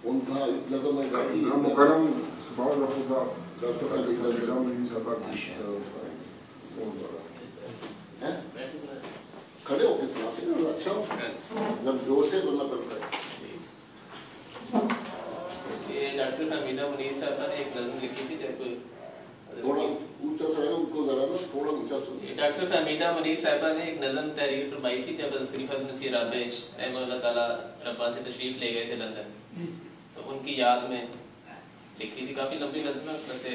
ان کا لازم ہے گاڑی مکرم بعض الخزاع کھڑے ہو کے سناتے ہیں. اچھا جب زور سے بولنا پڑتا ہے. یہ ڈاکٹر فہمیدہ منیر صاحبہ نے ایک نظم لکھی تھی جب تھوڑا اونچا سا ہے ان کو ذرا نا تھوڑا اونچا سن. ڈاکٹر فہمیدہ منیر صاحبہ نے ایک نظم تحریر فرمائی تھی جب حضرت خلیفہ مسیح رابع رحمہ اللہ تعالیٰ ربا سے تشریف لے گئے تھے لندن، تو ان کی یاد میں لکھی تھی. کافی لمبی نظم ہے، اس سے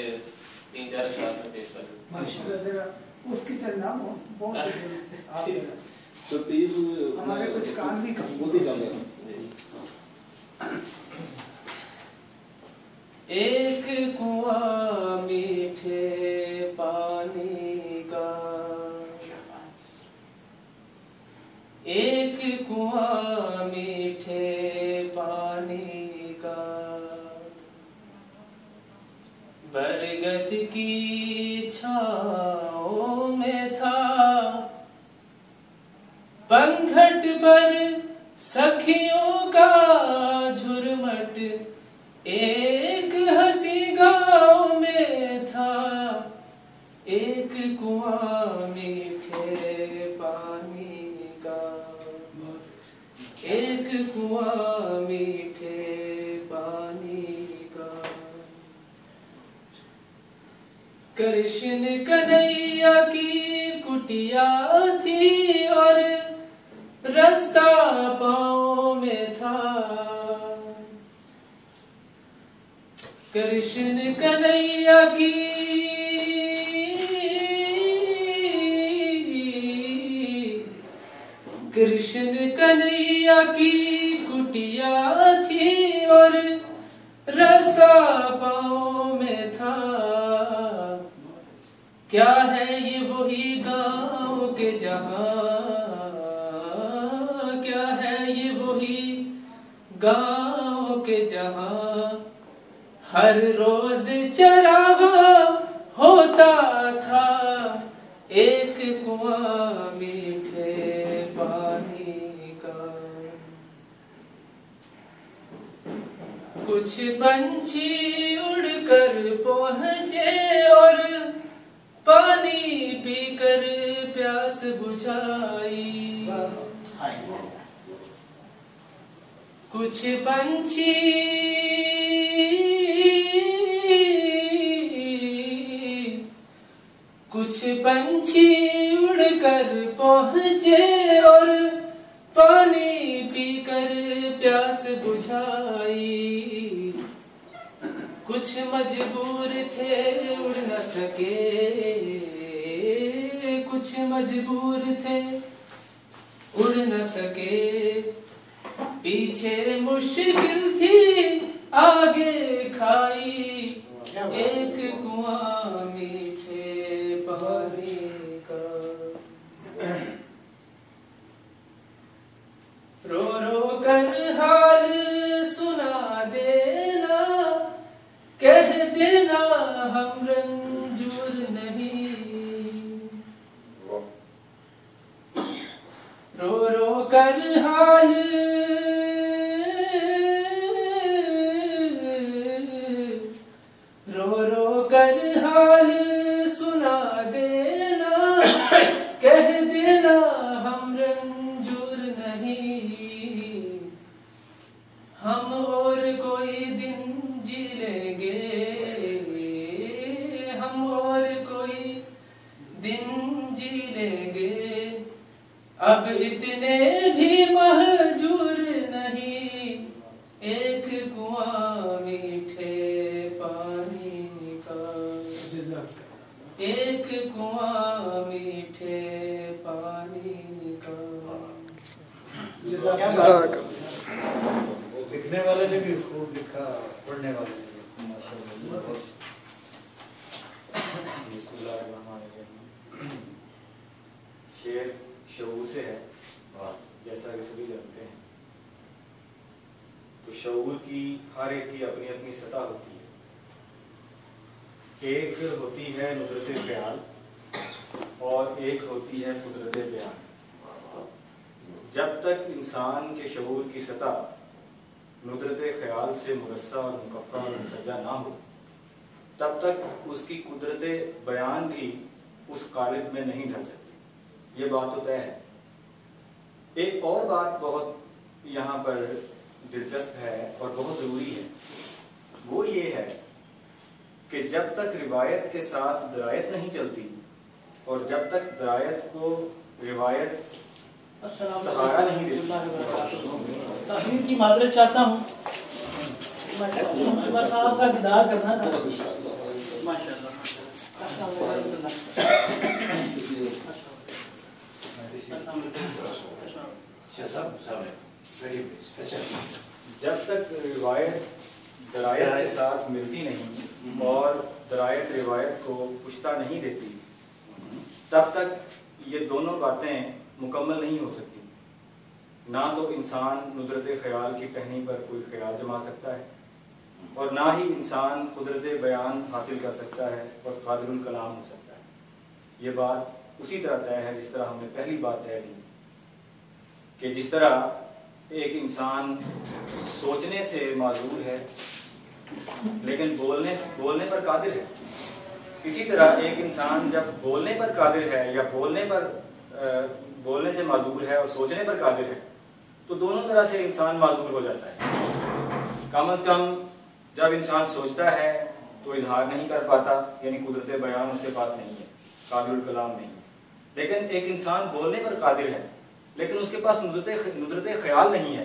3-4 اشعار میں پیش کر دوں. ماشاءاللہ ذرا اس کی طرح نام ہو بہت ترتیب ہمارے کچھ کام بھی خود ہی کر لینا. ایک کنواں میٹھے پانی کا، ایک کنواں میٹھے پانی کا، برگد کی چھاؤں میں تھا، پنگھٹ پر سکھیوں کا جھرمٹ ایک ہنسی گاؤں میں تھا. ایک کنواں میٹھے پانی کا، ایک کنواں میٹھے پانی کا. کرشن کنہیا کی کٹیا تھی اور رستہ پاؤں میں تھا. کرشن کنہیا کی کرشن کنہیا کی کٹیا تھی اور رستہ پاؤں میں تھا. کیا ہے یہ وہی گاؤں کے جہاں، کیا ہے یہ وہی گاؤں کے جہاں ہر روز چراغاں ہوتا تھا. ایک کنواں میٹھے پانی کا. کچھ پنچھی اڑ کر پہنچے اور پانی پی کر پیاس بجھائی. کچھ پنچھی اڑ کر پہنچے اور پانی پی کر پیاس بجھائی. کچھ مجبور تھے اڑ نہ سکے، کچھ مجبور تھے اڑ نہ سکے. پیچھے مشکل تھی آگے کھائی. ایک کنواں میٹھے پانی کا. رو رو کر حال سنا دینا، کہہ دینا ہم رنجور نہیں. رو رو کر حال سنا دینا، کہہ دینا ہم رنجور نہیں. ہم اور کوئی دن جی لیں گے، ہم اور کوئی دن جی لیں گے. اب اتنے بھی مہجور نہیں. ایک کنواں میٹھے پانی کا، ایک کنواں میٹھے پانی کا. لکھنے والے نے بھی خوب لکھا، پڑھنے والے نے بھی ماشاءاللہ. بسم اللہ الرحمن الرحیم. شعر شعور سے ہے جیسا کہ سبھی جانتے ہیں. تو شعور کی ہر ایک کی اپنی اپنی سطح ہوتی ہے. ایک ہوتی ہے ندرت بیان اور ایک ہوتی ہے قدرت بیان. جب تک انسان کے شعور کی سطح ندرت خیال سے مرصع اور مکفّہ اور مسجع نہ ہو تب تک اس کی قدرت بیان بھی اس قالب میں نہیں ڈھل سکتی. یہ بات تو طے ہے. ایک اور بات بہت یہاں پر دلچسپ ہے اور بہت ضروری ہے، وہ یہ ہے کہ جب تک روایت کے ساتھ درایت نہیں چلتی اور جب تک درایت کو روایت سہارا نہیں دیتی. تاخیر کی معذرت چاہتا ہوں، بس آپ کا دیدار کرنا تھا. جب تک روایت درایت کے ساتھ ملتی نہیں اور درایت روایت کو پشتہ نہیں دیتی تب تک یہ دونوں باتیں مکمل نہیں ہو سکتی. نہ تو انسان ندرت خیال کی ٹہنی پر کوئی خیال جما سکتا ہے اور نہ ہی انسان قدرت بیان حاصل کر سکتا ہے اور قادر الکلام ہو سکتا ہے. یہ بات اسی طرح طے ہے جس طرح ہم نے پہلی بات طے کی کہ جس طرح ایک انسان سوچنے سے معذور ہے لیکن بولنے پر قادر ہے، اسی طرح ایک انسان جب بولنے پر قادر ہے یا بولنے سے معذور ہے اور سوچنے پر قادر ہے تو دونوں طرح سے انسان معذور ہو جاتا ہے. کم از کم جب انسان سوچتا ہے تو اظہار نہیں کر پاتا، یعنی قدرت بیان اس کے پاس نہیں ہے، قابل الکلام نہیں ہے. لیکن ایک انسان بولنے پر قادر ہے لیکن اس کے پاس ندرت خیال نہیں ہے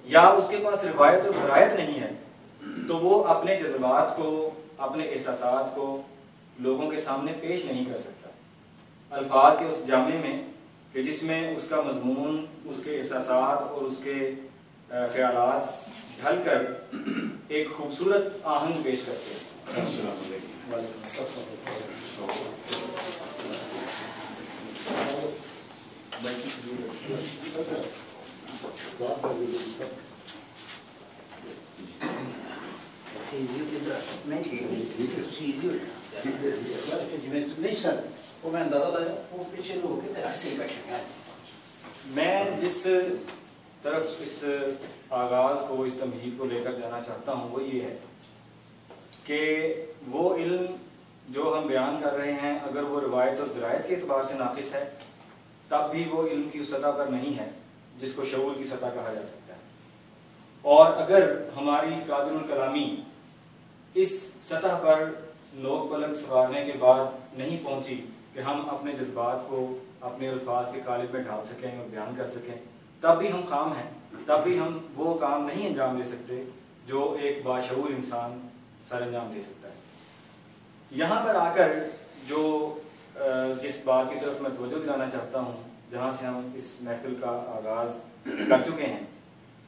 یا اس کے پاس روایت اور درایت نہیں ہے تو وہ اپنے جذبات کو، اپنے احساسات کو لوگوں کے سامنے پیش نہیں کر سکتا الفاظ کے اس جامع میں کہ جس میں اس کا مضمون، اس کے احساسات اور اس کے خیالات ڈھل کر ایک خوبصورت آہنگ پیش کرتے ہیں. نہیں سر وہ میں اندازہ لایا وہ پیچھے ہو کے ایسے ہی بیٹھے ہیں. میں جس طرف اس آغاز کو، اس تمہید کو لے کر جانا چاہتا ہوں وہ یہ ہے کہ وہ علم جو ہم بیان کر رہے ہیں اگر وہ روایت اور درایت کے اعتبار سے ناقص ہے تب بھی وہ علم کی سطح پر نہیں ہے جس کو شعور کی سطح کہا جا سکتا ہے. اور اگر ہماری قادر الکلامی اس سطح پر نوک پلک سنوارنے کے بعد نہیں پہنچی کہ ہم اپنے جذبات کو اپنے الفاظ کے قالب میں ڈھال سکیں اور بیان کر سکیں تب بھی ہم خام ہیں، تب بھی ہم وہ کام نہیں انجام دے سکتے جو ایک باشعور انسان سر انجام دے سکتا ہے. یہاں پر آ کر جو جس بات کی طرف میں توجہ دلانا چاہتا ہوں، جہاں سے ہم اس محفل کا آغاز کر چکے ہیں،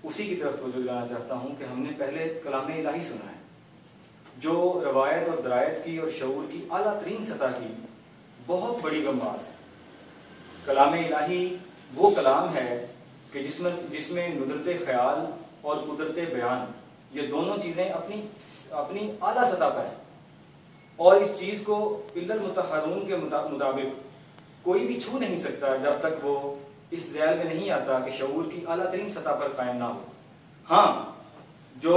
اسی کی طرف توجہ دلانا چاہتا ہوں کہ ہم نے پہلے کلام الہی سنا ہے جو روایت اور درایت کی اور شعور کی اعلیٰ ترین سطح کی بہت بڑی غماز ہے. کلام الہی وہ کلام ہے کہ جس میں ندرت خیال اور قدرت بیان یہ دونوں چیزیں اپنی اعلیٰ سطح پر ہیں اور اس چیز کو الا المطہرون کے مطابق کوئی بھی چھو نہیں سکتا جب تک وہ اس ذیل میں نہیں آتا کہ شعور کی اعلیٰ ترین سطح پر قائم نہ ہو. ہاں جو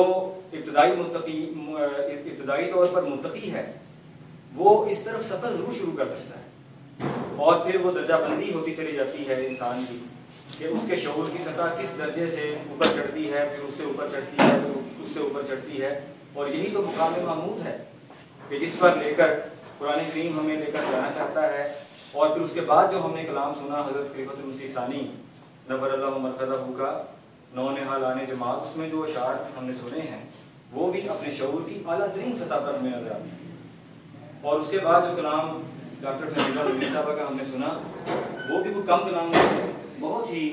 ابتدائی طور پر متقی ہے وہ اس طرف سفر ضرور شروع کر سکتا ہے اور پھر وہ درجہ بندی ہوتی چلی جاتی ہے انسان کی کہ اس کے شعور کی سطح کس درجے سے اوپر چڑھتی ہے، پھر اس سے اوپر چڑھتی ہے، پھر اس سے اوپر چڑھتی ہے. اور یہی تو مقام محمود ہے کہ جس پر لے کر قرآن کریم ہمیں لے کر جانا چاہتا ہے. اور پھر اس کے بعد جو ہم نے کلام سنا حضرت خلیفۃ المسیح ثانی نور اللہ مرقدہ کا نو نہال آنے جماعت، اس میں جو اشعار ہم نے سنے ہیں وہ بھی اپنے شعور کی اعلیٰ ترین سطح پر ہمیں نظر آتی ہے. اور اس کے بعد جو کلام ڈاکٹر فیضہ الدین صاحبہ کا ہم نے سنا وہ بھی کوئی کم کلام نہیں ہے، بہت ہی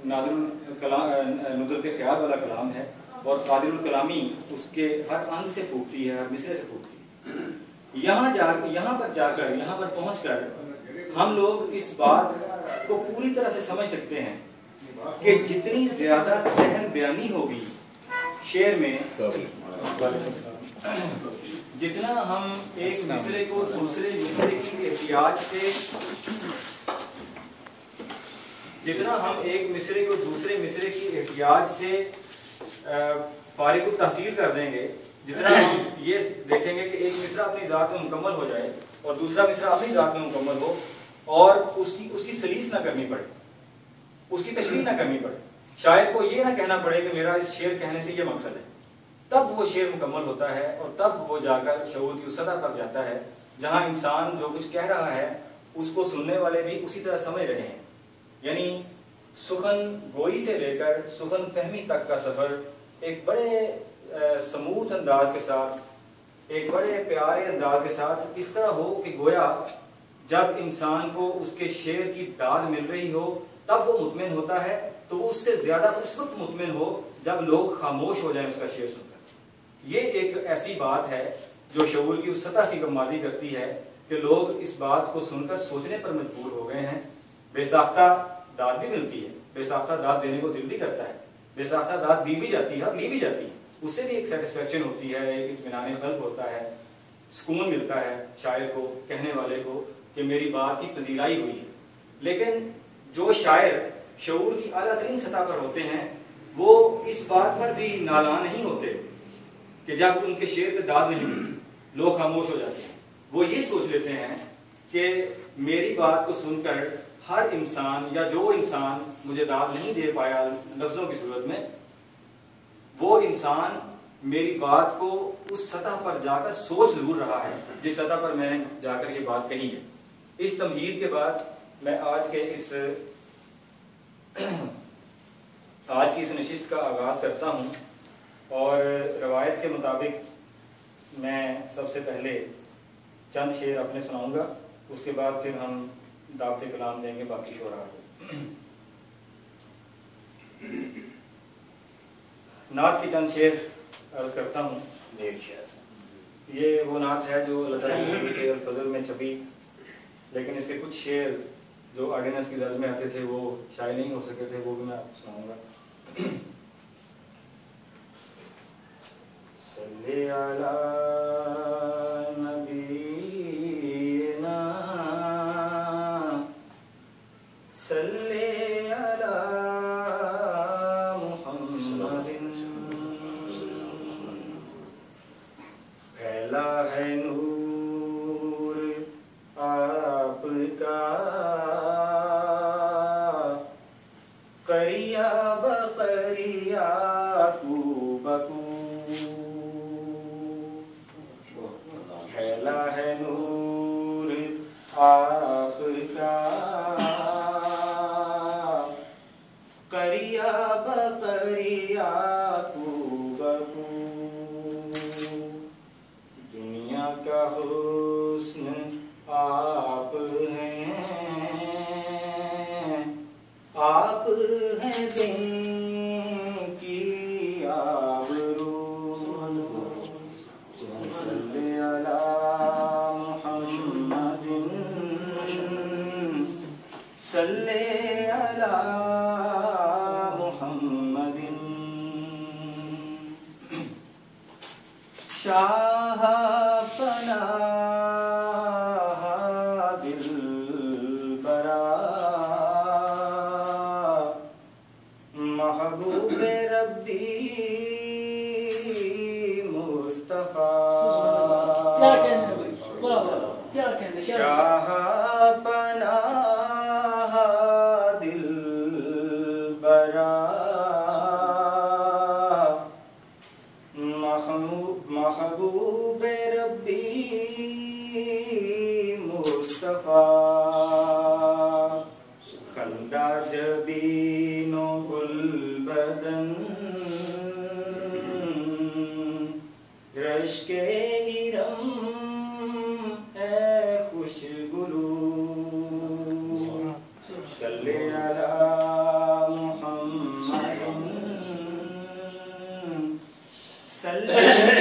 ندرت خیال والا کلام ہے اور قادر الکلامی اس کے ہر انگ سے پھوٹتی ہے، ہر مصرے سے پھوٹتی ہے. یہاں پر پہنچ کر ہم لوگ اس بات کو پوری طرح سے سمجھ سکتے ہیں کہ جتنی زیادہ سہل بیانی ہوگی شعر میں، جتنا ہم ایک مصرے کو دوسرے مصرے کی احتیاج سے فارغ التحصیل کر دیں گے، جتنا ہم یہ دیکھیں گے کہ ایک مصرع اپنی ذات میں مکمل ہو جائے اور دوسرا مصرع اپنی ذات میں مکمل ہو اور اس کی سلیس نہ کرنی پڑے، اس کی تشریح نہ کرنی پڑے، شاعر کو یہ نہ کہنا پڑے کہ میرا اس شعر کہنے سے یہ مقصد ہے، تب وہ شعر مکمل ہوتا ہے اور تب وہ جا کر شعور کی اس سطح پر جاتا ہے جہاں انسان جو کچھ کہہ رہا ہے اس کو سننے والے بھی اسی طرح سمجھ رہے ہیں. یعنی سخن گوئی سے لے کر سخن فہمی تک کا سفر ایک بڑے سموتھ انداز کے ساتھ، ایک بڑے پیارے انداز کے ساتھ اس طرح ہو کہ گویا جب انسان کو اس کے شعر کی داد مل رہی ہو تب وہ مطمئن ہوتا ہے، تو اس سے زیادہ اس وقت مطمئن ہو جب لوگ خاموش ہو جائیں اس کا شعر سن کر. یہ ایک ایسی بات ہے جو شعور کی اس سطح کی غمازی کرتی ہے کہ لوگ اس بات کو سن کر سوچنے پر مجبور ہو گئے ہیں. بے ساختہ داد بھی ملتی ہے، بے ساختہ داد دینے کو دل بھی کرتا ہے، بے ساختہ داد دی بھی جاتی ہے اور لی بھی جاتی ہے، اس سے بھی ایک سیٹسفیکشن ہوتی ہے، ایک اطمینان قلب ہوتا ہے، سکون ملتا ہے شاعر کو، کہنے والے کو کہ میری بات کی پذیرائی ہوئی ہے. لیکن جو شاعر شعور کی اعلیٰ ترین سطح پر ہوتے ہیں وہ اس بات پر بھی نالاں نہیں ہوتے کہ جب ان کے شعر پہ داد نہیں ملتی لوگ خاموش ہو جاتے ہیں. وہ یہ سوچ لیتے ہیں کہ میری بات کو سن کر ہر انسان یا جو انسان مجھے داد نہیں دے پایا لفظوں کی صورت میں، وہ انسان میری بات کو اس سطح پر جا کر سوچ ضرور رہا ہے جس سطح پر میں نے جا کر یہ بات کہی ہے. اس تمہید کے بعد میں آج کی اس نشست کا آغاز کرتا ہوں اور روایت کے مطابق میں سب سے پہلے چند شعر اپنے سناؤں گا، اس کے بعد پھر ہم دعوت کلام دیں گے باقی شعراء کو. نعت کی چند شعر عرض کرتا ہوں. یہ وہ نعت ہے جو اللہ تعالیٰ سے الفضل میں چھپی، لیکن اس کے کچھ شعر جو آرڈیننس کی زد میں آتے تھے وہ شائع نہیں ہو سکے تھے، وہ بھی میں آپ کو سناؤں گا. صلی علی نبینا صلی علی محمد، پھیلا ہے نور آپ کا قریہ بقریہ کو بکو، پھیلا ہے نور آپ کا قریہ بقریہ کو بکو، دنیا کا حسن آپ ہیں، آپ ہیں دن کی آبرو، صلی علی محمد صلی علی محمد. شاہ پناہ دل برا محبوب ربی مصطفیٰ، کیا کہنے بھائی، واہ واہ، کیا کہنے، کیا شاہ پناہ دل برا محبوب ربی مصطفیٰ، خندہ جبین و گل بدن رشک ارم اے خوشگلو، صلی علی محمد صلی